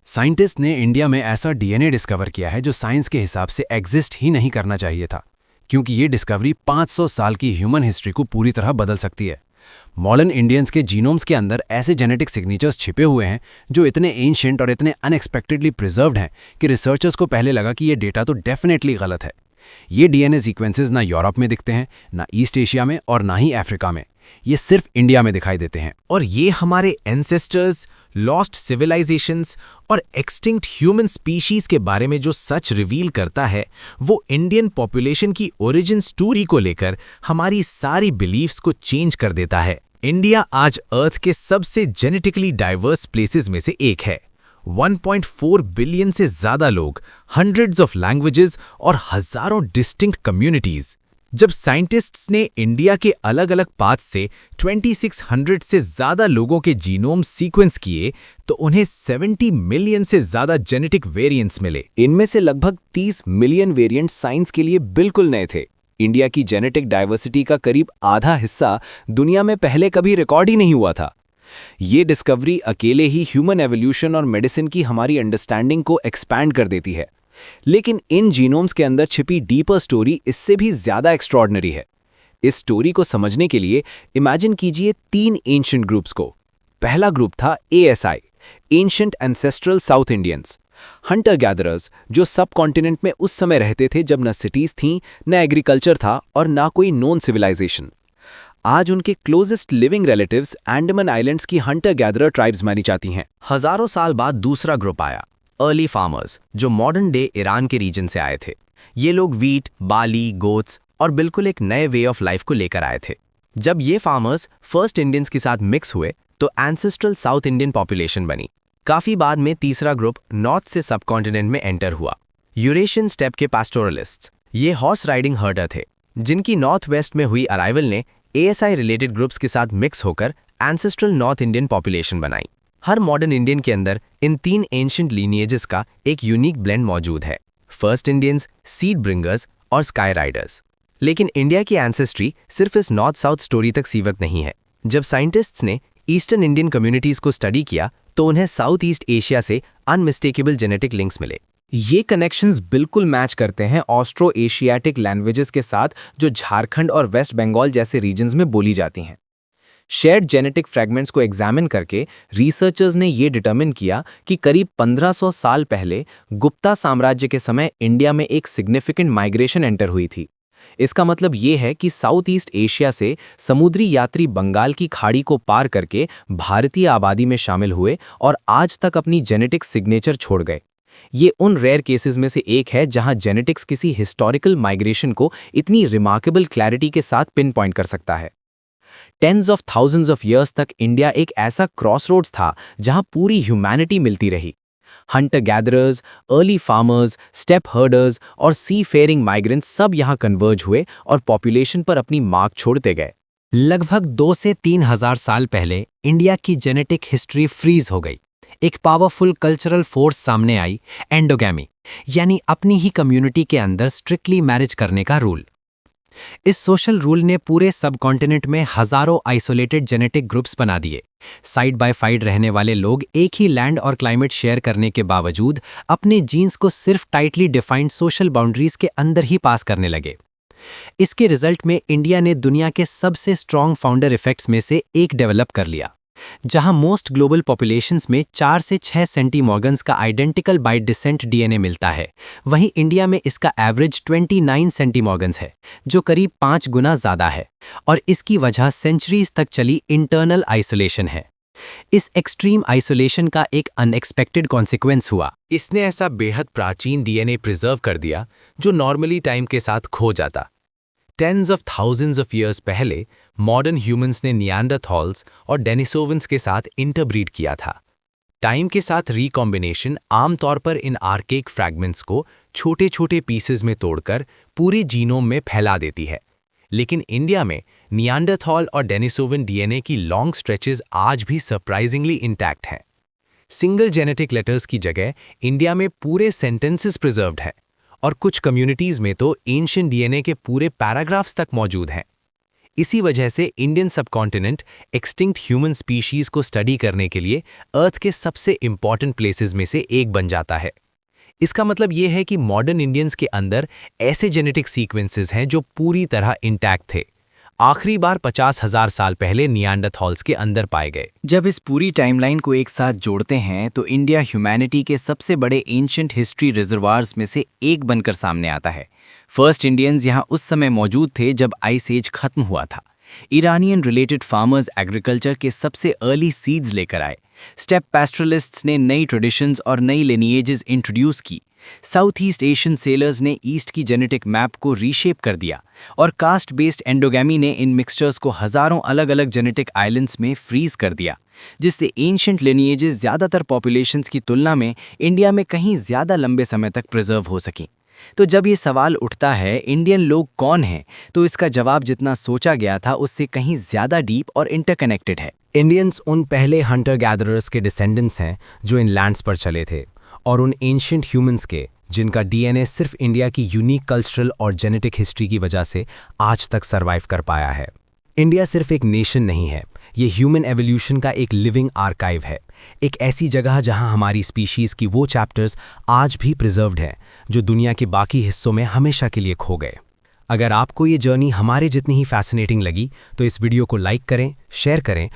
Scientist ने India में ऐसा डीएनए डिस्कवर किया है जो साइंस के हिसाब से एग्जिस्ट ही नहीं करना चाहिए था, क्योंकि ये डिस्कवरी 500 साल की ह्यूमन हिस्ट्री को पूरी तरह बदल सकती है। मॉडर्न इंडियंस के जीनोम्स के अंदर ऐसे जेनेटिक सिग्नेचर्स छिपे हुए हैं जो इतने एंशिएंट और इतने अनएक्सपेक्टेडली प्रिजर्व्ड हैं कि रिसर्चर्स को पहले लगा कि ये डेटा तो डेफिनेटली गलत है। ये डीएनए सीक्वेंसेस ना यूरोप में दिखते हैं, ना ईस्ट एशिया में और ना ही अफ्रीका में। ये सिर्फ इंडिया में दिखाई देते हैं। और ये हमारे एंसेस्टर्स, लॉस्ट सिविलाइजेशंस और एक्सटिंक्ट ह्यूमन स्पीशीज के बारे में जो सच रिवील करता है, वो इंडियन पॉपुलेशन की ओरिजिन स्टोरी को लेकर हमारी सारी बिलीफ्स को चेंज कर देता है। इंडिया आज अर्थ के सबसे जेनेटिकली डाइवर्स प्लेसेस में से एक है। 1.4 बिलियन से ज्यादा लोग, हंड्रेड्स ऑफ लैंग्वेजेस और हजारों डिस्टिंक्ट कम्युनिटीज। जब साइंटिस्ट्स ने इंडिया के अलग अलग पार्ट्स से 2600 से ज्यादा लोगों के जीनोम सीक्वेंस किए, तो उन्हें 70 मिलियन से ज्यादा जेनेटिक वेरिएंट्स मिले। इनमें से लगभग 30 मिलियन वेरिएंट साइंस के लिए बिल्कुल नए थे। इंडिया की जेनेटिक डाइवर्सिटी का करीब आधा हिस्सा दुनिया में पहले कभी रिकॉर्ड ही नहीं हुआ था। ये डिस्कवरी अकेले ही ह्यूमन एवोल्यूशन और मेडिसिन की हमारी अंडरस्टैंडिंग को एक्सपैंड कर देती है। लेकिन इन जीनोम्स के अंदर छिपी डीपर स्टोरी इससे भी ज्यादा एक्स्ट्रॉर्डिनरी है। इस स्टोरी को समझने के लिए इमेजिन कीजिए 3 एंशिएंट ग्रुप्स को। पहला ग्रुप था ASI, ancient ancestral south Indians, Hunter gatherers, जो सब कॉन्टिनेंट में उस समय रहते थे जब न सिटीज थीं, न एग्रीकल्चर था और ना कोई नोन सिविलाइजेशन। आज उनके closest living relatives Andaman islands की हंटर गैदरर ट्राइब्स मानी जाती हैं। हजारों साल बाद दूसरा ग्रुप आया, अर्ली फार्मर्स, जो मॉडर्न डे ईरान के रीजन से आए थे। ये लोग वीट, बाली, गोट्स और बिल्कुल एक नए वे ऑफ लाइफ को लेकर आए थे। जब ये फार्मर्स फर्स्ट इंडियंस के साथ मिक्स हुए तो एंसेस्ट्रल साउथ इंडियन पॉपुलेशन बनी। काफी बाद में तीसरा ग्रुप नॉर्थ से सब कॉन्टिनेंट में एंटर हुआ, यूरेशियन स्टेप के पास्टोरलिस्ट्स। ये हॉर्स राइडिंग हर्डर थे, जिनकी नॉर्थ वेस्ट में हुई अराइवल ने एएसआई रिलेटेड ग्रुप्स के साथ मिक्स होकर एंसेस्ट्रल नॉर्थ इंडियन पॉपुलेशन बनाई। हर मॉडर्न इंडियन के अंदर इन 3 एंशिएंट लीनिएजेस का एक यूनिक ब्लेंड मौजूद है, फर्स्ट इंडियंस, सीड ब्रिंगर्स और स्काई राइडर्स। लेकिन इंडिया की एंसेस्ट्री सिर्फ इस नॉर्थ साउथ स्टोरी तक सीमित नहीं है। जब साइंटिस्ट्स ने ईस्टर्न इंडियन कम्युनिटीज को स्टडी किया तो उन्हें साउथ ईस्ट एशिया से अनमिस्टेकेबल जेनेटिक लिंक्स मिले। ये कनेक्शंस बिल्कुल मैच करते हैं ऑस्ट्रो एशियाटिक लैंग्वेजेस के साथ जो झारखंड और वेस्ट बंगाल जैसे रीजन्स में बोली जाती हैं। शेयर्ड जेनेटिक फ्रैगमेंट्स को एग्जामिन करके रिसर्चर्स ने ये डिटरमिन किया कि करीब 1500 साल पहले गुप्ता साम्राज्य के समय इंडिया में एक सिग्निफिकेंट माइग्रेशन एंटर हुई थी। इसका मतलब ये है कि साउथ ईस्ट एशिया से समुद्री यात्री बंगाल की खाड़ी को पार करके भारतीय आबादी में शामिल हुए और आज तक अपनी जेनेटिक सिग्नेचर छोड़ गए। ये उन रेयर केसेस में से एक है जहां जेनेटिक्स किसी हिस्टोरिकल माइग्रेशन को इतनी रिमार्केबल क्लैरिटी के साथ पिन पॉइंट कर सकता है। Tens of thousands of years तक इंडिया एक ऐसा क्रॉसरोड्स था जहां पूरी ह्यूमैनिटी मिलती रही। Hunter gatherers, early farmers, steppe herders और सी फेयरिंग माइग्रेंट्स सब यहां कन्वर्ज हुए और पॉपुलेशन पर अपनी मार्क छोड़ते गए। लगभग 2 से 3 हजार साल पहले इंडिया की जेनेटिक हिस्ट्री फ्रीज हो गई। एक पावरफुल कल्चरल फोर्स सामने आई, एंडोगैमी, यानी अपनी ही कम्युनिटी के अंदर स्ट्रिक्टली मैरिज करने का रूल। इस सोशल रूल ने पूरे सब कॉन्टिनेंट में हजारों आइसोलेटेड जेनेटिक ग्रुप्स बना दिए। साइड बाय साइड रहने वाले लोग एक ही लैंड और क्लाइमेट शेयर करने के बावजूद अपने जीन्स को सिर्फ टाइटली डिफाइंड सोशल बाउंड्रीज के अंदर ही पास करने लगे। इसके रिजल्ट में इंडिया ने दुनिया के सबसे स्ट्रॉन्ग फाउंडर इफेक्ट्स में से एक डेवलप कर लिया। जहां मोस्ट ग्लोबल पॉपुलेशंस में 4 से 6 सेंटीमॉर्गन्स का आइडेंटिकल बाय डिसेंट डीएनए मिलता है, वहीं इंडिया में इसका एवरेज 29 सेंटीमॉर्गन्स है, जो करीब 5 गुना ज्यादा है। और इसकी वजह सेंचुरीज तक चली इंटरनल आइसोलेशन है। इस एक्सट्रीम आइसोलेशन का एक अनएक्सपेक्टेड कॉन्सिक्वेंस हुआ। इसने ऐसा बेहद प्राचीन डीएनए प्रिजर्व कर दिया जो नॉर्मली टाइम के साथ खो जाता। Tens of thousands of years पहले मॉडर्न ह्यूमंस ने नियांडरथॉल्स और डेनिसोवंस के साथ इंटरब्रीड किया था। टाइम के साथ रिकॉम्बिनेशन आमतौर पर इन आर्केक फ्रैगमेंट्स को छोटे छोटे पीसेस में तोड़कर पूरे जीनोम में फैला देती है। लेकिन इंडिया में नियांडरथॉल और डेनिसोवन डीएनए की लॉन्ग स्ट्रेचेस आज भी सरप्राइजिंगली इंटैक्ट हैं। सिंगल जेनेटिक लेटर्स की जगह इंडिया में पूरे सेंटेंसेस प्रिजर्व्ड हैं और कुछ कम्युनिटीज में तो एंशिएंट डीएनए के पूरे पैराग्राफ्स तक मौजूद हैं। इसी वजह से Indian subcontinent extinct human species को स्टडी करने के लिए अर्थ के सबसे इंपॉर्टेंट प्लेसेस में से एक बन जाता है। इसका मतलब ये है कि मॉडर्न इंडियंस के अंदर ऐसे जेनेटिक सीक्वेंसेस हैं जो पूरी तरह इंटैक्ट थे। आखिरी बार 50,000 साल पहले नियांडरथॉल्स के अंदर पाए गए। जब इस पूरी टाइमलाइन को एक साथ जोड़ते हैं तो इंडिया ह्यूमैनिटी के सबसे बड़े एंशिएंट हिस्ट्री रिजर्वायर्स में से एक बनकर सामने आता है। फर्स्ट इंडियंस यहाँ उस समय मौजूद थे जब आइस एज खत्म हुआ था। ईरानियन रिलेटेड फार्मर्स एग्रीकल्चर के सबसे अर्ली सीड्स लेकर आए। स्टेप पैस्टरलिस्ट्स ने नई ट्रेडिशंस और नई लिनिएजेस इंट्रोड्यूस की। साउथ ईस्ट एशियन सेलर्स ने ईस्ट की जेनेटिक मैप को रीशेप कर दिया और कास्ट बेस्ड एंडोगैमी ने इन मिक्सचर्स को हजारों अलग अलग जेनेटिक आइलैंड्स में फ्रीज कर दिया, जिससे एंशिएंट लिनिएजेस ज़्यादातर पॉपुलेशंस की तुलना में इंडिया में कहीं ज़्यादा लंबे समय तक प्रिजर्व हो सकें। तो जब ये सवाल उठता है इंडियन लोग कौन हैं, तो इसका जवाब जितना सोचा गया था उससे कहीं ज़्यादा डीप और इंटरकनेक्टेड है। इंडियंस उन पहले हंटर गैदरर्स के डिसेंडेंट्स हैं जो इन लैंड्स पर चले थे, और उन एंशिएंट ह्यूमंस के जिनका डीएनए सिर्फ इंडिया की यूनिक कल्चरल और जेनेटिक हिस्ट्री की वजह से आज तक सर्वाइव कर पाया है। इंडिया सिर्फ एक नेशन नहीं है, ये ह्यूमन एवोल्यूशन का एक लिविंग आर्काइव है, एक ऐसी जगह जहां हमारी स्पीशीज़ की वो चैप्टर्स आज भी प्रिजर्व्ड हैं जो दुनिया के बाकी हिस्सों में हमेशा के लिए खो गए। अगर आपको ये जर्नी हमारे जितनी ही फैसिनेटिंग लगी तो इस वीडियो को लाइक करें, शेयर करें